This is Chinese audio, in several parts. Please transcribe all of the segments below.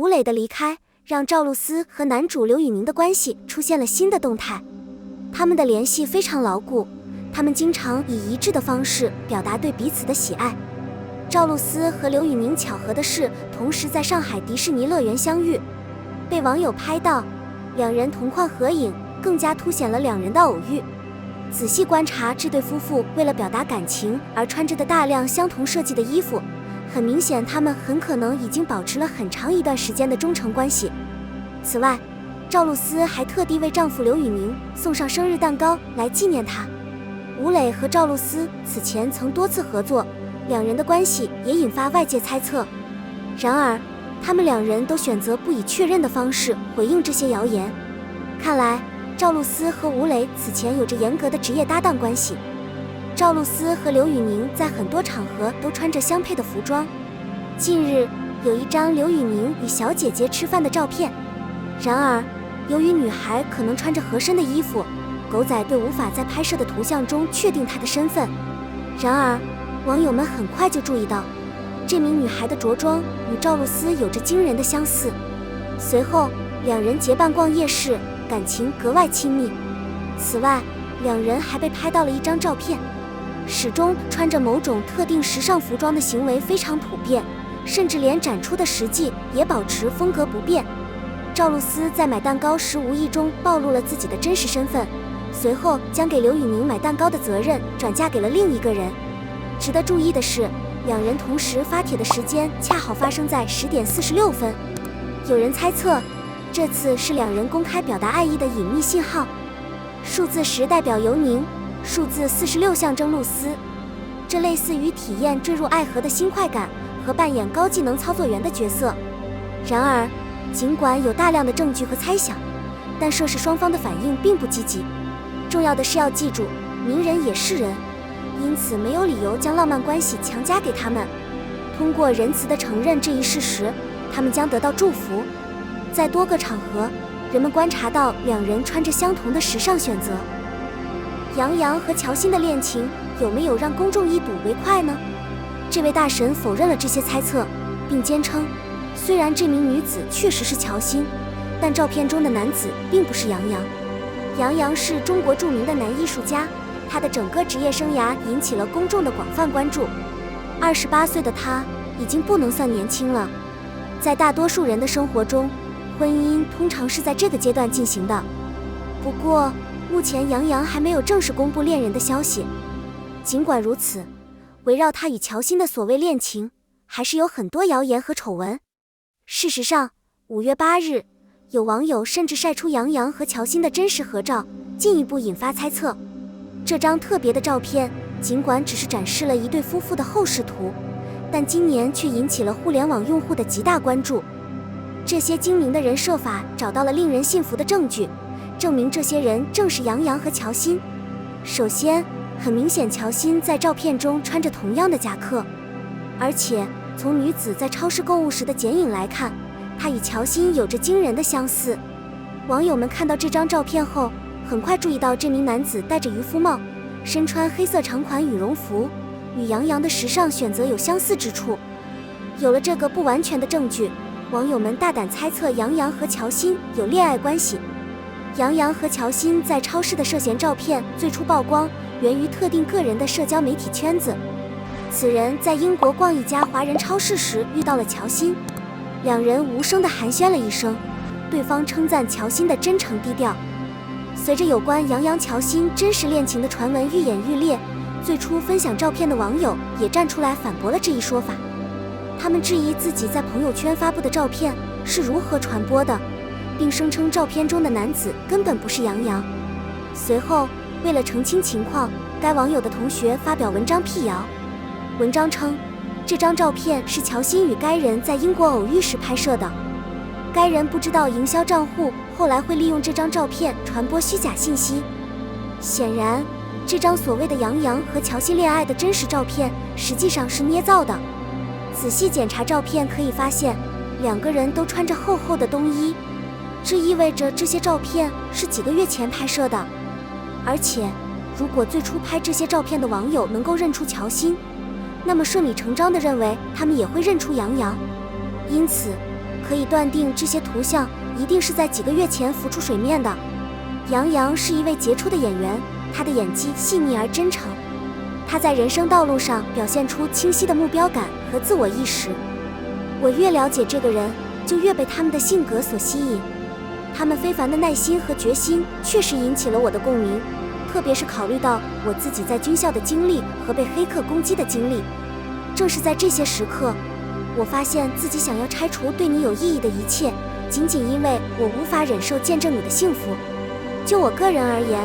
吴磊的离开让赵露思和男主刘宇宁的关系出现了新的动态，他们的联系非常牢固，他们经常以一致的方式表达对彼此的喜爱。赵露思和刘宇宁巧合的是，同时在上海迪士尼乐园相遇，被网友拍到，两人同框合影，更加凸显了两人的偶遇。仔细观察这对夫妇为了表达感情而穿着的大量相同设计的衣服，很明显他们很可能已经保持了很长一段时间的忠诚关系。此外，赵露思还特地为丈夫刘宇宁送上生日蛋糕来纪念他。吴磊和赵露思此前曾多次合作，两人的关系也引发外界猜测。然而，他们两人都选择不以确认的方式回应这些谣言。看来，赵露思和吴磊此前有着严格的职业搭档关系。赵露思和刘宇宁在很多场合都穿着相配的服装。近日，有一张刘宇宁与小姐姐吃饭的照片。然而，由于女孩可能穿着合身的衣服，狗仔队无法在拍摄的图像中确定她的身份。然而，网友们很快就注意到，这名女孩的着装与赵露思有着惊人的相似。随后，两人结伴逛夜市，感情格外亲密。此外，两人还被拍到了一张照片。始终穿着某种特定时尚服装的行为非常普遍，甚至连展出的实际也保持风格不变。赵露思在买蛋糕时无意中暴露了自己的真实身份，随后将给刘宇宁买蛋糕的责任转嫁给了另一个人。值得注意的是，两人同时发帖的时间恰好发生在10点46分。有人猜测，这次是两人公开表达爱意的隐秘信号。数字10代表尤宁，数字46象征露丝，这类似于体验坠入爱河的新快感和扮演高技能操作员的角色。然而，尽管有大量的证据和猜想，但涉事双方的反应并不积极。重要的是要记住，名人也是人，因此没有理由将浪漫关系强加给他们。通过仁慈地承认这一事实，他们将得到祝福。在多个场合，人们观察到两人穿着相同的时尚选择。杨洋和乔欣的恋情有没有让公众一睹为快呢？这位大神否认了这些猜测，并坚称，虽然这名女子确实是乔欣，但照片中的男子并不是杨洋。杨洋是中国著名的男艺术家，他的整个职业生涯引起了公众的广泛关注。28岁的他已经不能算年轻了。在大多数人的生活中，婚姻通常是在这个阶段进行的。不过，目前杨洋还没有正式公布恋人的消息。尽管如此，围绕他与乔欣的所谓恋情，还是有很多谣言和丑闻。事实上，5月8日，有网友甚至晒出杨洋和乔欣的真实合照，进一步引发猜测。这张特别的照片，尽管只是展示了一对夫妇的后视图，但今年却引起了互联网用户的极大关注。这些精明的人设法找到了令人信服的证据，证明这些人正是杨洋和乔欣。首先，很明显乔欣在照片中穿着同样的夹克，而且从女子在超市购物时的剪影来看，她与乔欣有着惊人的相似。网友们看到这张照片后，很快注意到这名男子戴着渔夫帽，身穿黑色长款羽绒服，与杨洋的时尚选择有相似之处。有了这个不完全的证据，网友们大胆猜测杨洋和乔欣有恋爱关系。杨洋和乔欣在超市的涉嫌照片最初曝光，源于特定个人的社交媒体圈子。此人在英国逛一家华人超市时遇到了乔欣，两人无声地寒暄了一声，对方称赞乔欣的真诚低调。随着有关杨洋乔欣真实恋情的传闻愈演愈烈，最初分享照片的网友也站出来反驳了这一说法。他们质疑自己在朋友圈发布的照片是如何传播的，并声称照片中的男子根本不是杨洋。随后，为了澄清情况，该网友的同学发表文章辟谣。文章称，这张照片是乔欣与该人在英国偶遇时拍摄的。该人不知道营销账户后来会利用这张照片传播虚假信息。显然，这张所谓的杨洋和乔欣恋爱的真实照片实际上是捏造的。仔细检查照片可以发现，两个人都穿着厚厚的冬衣，这意味着这些照片是几个月前拍摄的。而且，如果最初拍这些照片的网友能够认出乔欣，那么顺理成章地认为他们也会认出杨洋。因此，可以断定这些图像一定是在几个月前浮出水面的。杨洋是一位杰出的演员，他的演技细腻而真诚，他在人生道路上表现出清晰的目标感和自我意识。我越了解这个人，就越被他们的性格所吸引。他们非凡的耐心和决心确实引起了我的共鸣，特别是考虑到我自己在军校的经历和被黑客攻击的经历。正是在这些时刻，我发现自己想要拆除对你有意义的一切，仅仅因为我无法忍受见证你的幸福。就我个人而言，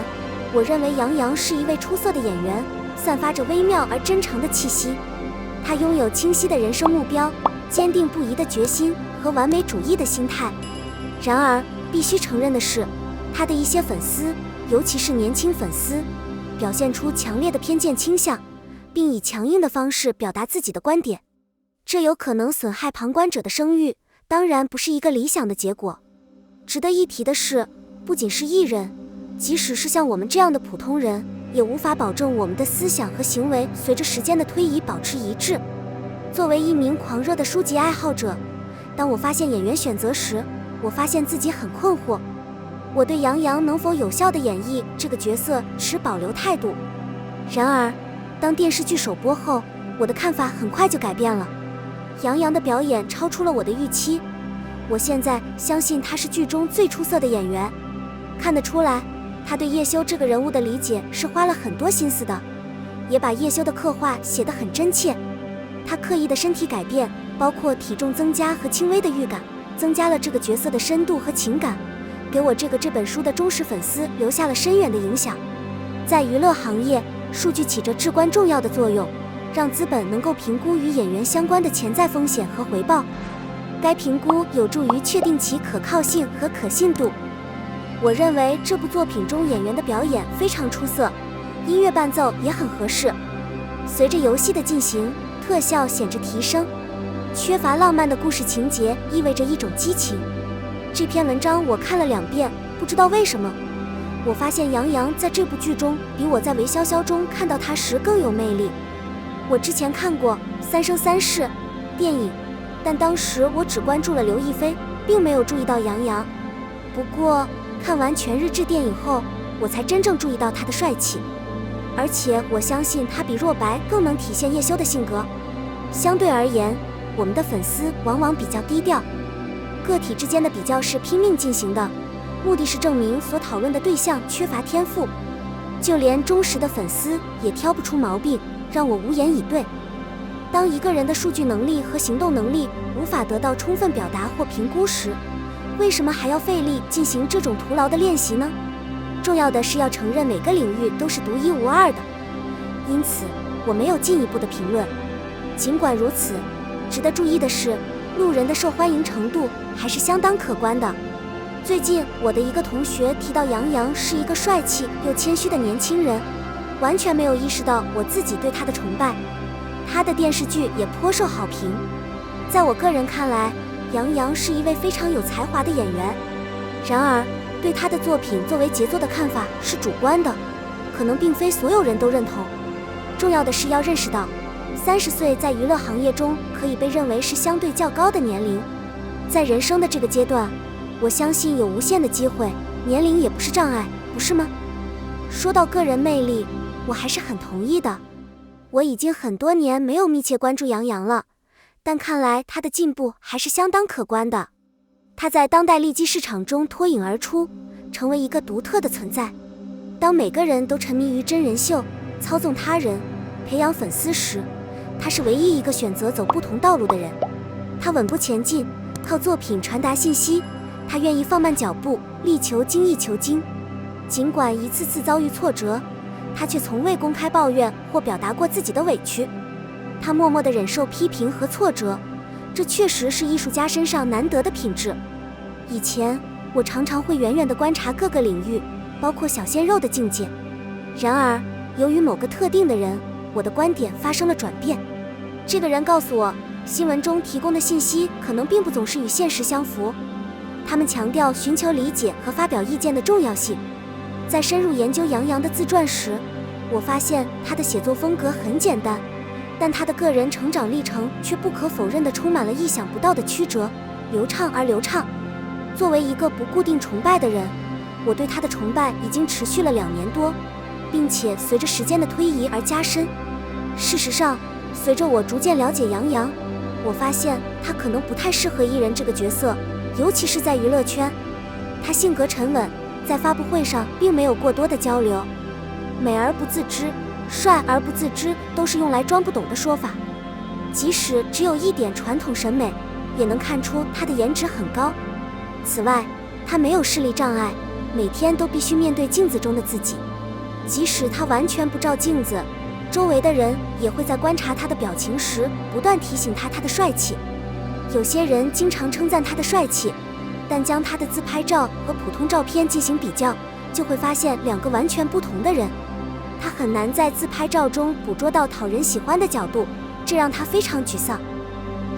我认为杨洋是一位出色的演员，散发着微妙而真诚的气息。他拥有清晰的人生目标，坚定不移的决心和完美主义的心态。然而，必须承认的是，他的一些粉丝，尤其是年轻粉丝，表现出强烈的偏见倾向，并以强硬的方式表达自己的观点。这有可能损害旁观者的声誉，当然不是一个理想的结果。值得一提的是，不仅是艺人，即使是像我们这样的普通人，也无法保证我们的思想和行为随着时间的推移保持一致。作为一名狂热的书籍爱好者，当我发现演员选择时，我发现自己很困惑。我对杨洋能否有效地演绎这个角色持保留态度。然而，当电视剧首播后，我的看法很快就改变了。杨洋的表演超出了我的预期，我现在相信他是剧中最出色的演员。看得出来，他对叶修这个人物的理解是花了很多心思的，也把叶修的刻画写得很真切。他刻意的身体改变，包括体重增加和轻微的预感，增加了这个角色的深度和情感，给我这本书的忠实粉丝留下了深远的影响。在娱乐行业，数据起着至关重要的作用，让资本能够评估与演员相关的潜在风险和回报。该评估有助于确定其可靠性和可信度。我认为这部作品中演员的表演非常出色，音乐伴奏也很合适。随着游戏的进行，特效显着提升。缺乏浪漫的故事情节意味着一种激情。这篇文章我看了2遍，不知道为什么，我发现杨洋在这部剧中比我在韦潇潇中看到他时更有魅力。我之前看过《三生三世》电影，但当时我只关注了刘亦菲，并没有注意到杨洋。不过看完《全日制》电影后，我才真正注意到他的帅气，而且我相信他比若白更能体现叶修的性格。相对而言，我们的粉丝往往比较低调，个体之间的比较是拼命进行的，目的是证明所讨论的对象缺乏天赋。就连忠实的粉丝也挑不出毛病，让我无言以对。当一个人的数据能力和行动能力无法得到充分表达或评估时，为什么还要费力进行这种徒劳的练习呢？重要的是要承认每个领域都是独一无二的。因此，我没有进一步的评论。尽管如此，值得注意的是，路人的受欢迎程度还是相当可观的。最近，我的一个同学提到杨洋是一个帅气又谦虚的年轻人，完全没有意识到我自己对他的崇拜。他的电视剧也颇受好评。在我个人看来，杨洋是一位非常有才华的演员。然而，对他的作品作为杰作的看法是主观的，可能并非所有人都认同。重要的是要认识到，30岁在娱乐行业中可以被认为是相对较高的年龄。在人生的这个阶段，我相信有无限的机会，年龄也不是障碍，不是吗？说到个人魅力，我还是很同意的。我已经很多年没有密切关注杨洋了，但看来他的进步还是相当可观的。他在当代利基市场中脱颖而出，成为一个独特的存在。当每个人都沉迷于真人秀，操纵他人，培养粉丝时，他是唯一一个选择走不同道路的人。他稳步前进，靠作品传达信息，他愿意放慢脚步，力求精益求精。尽管一次次遭遇挫折，他却从未公开抱怨或表达过自己的委屈。他默默地忍受批评和挫折，这确实是艺术家身上难得的品质。以前，我常常会远远地观察各个领域，包括小鲜肉的境界。然而，由于某个特定的人，我的观点发生了转变。这个人告诉我，新闻中提供的信息可能并不总是与现实相符。他们强调寻求理解和发表意见的重要性。在深入研究杨洋的自传时，我发现他的写作风格很简单，但他的个人成长历程却不可否认地充满了意想不到的曲折，流畅而流畅。作为一个不固定崇拜的人，我对他的崇拜已经持续了2年多，并且随着时间的推移而加深。事实上，随着我逐渐了解杨洋，我发现他可能不太适合艺人这个角色，尤其是在娱乐圈。他性格沉稳，在发布会上并没有过多的交流。美而不自知，帅而不自知，都是用来装不懂的说法。即使只有一点传统审美，也能看出他的颜值很高。此外，他没有视力障碍，每天都必须面对镜子中的自己。即使他完全不照镜子，周围的人也会在观察他的表情时不断提醒他的帅气。有些人经常称赞他的帅气，但将他的自拍照和普通照片进行比较，就会发现2个完全不同的人。他很难在自拍照中捕捉到讨人喜欢的角度，这让他非常沮丧。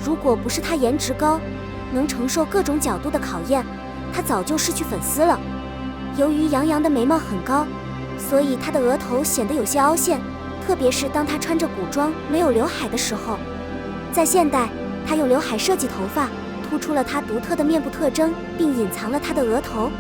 如果不是他颜值高，能承受各种角度的考验，他早就失去粉丝了。由于杨洋的眉毛很高，所以他的额头显得有些凹陷，特别是当他穿着古装没有刘海的时候。在现代，他用刘海设计头发，突出了他独特的面部特征，并隐藏了他的额头。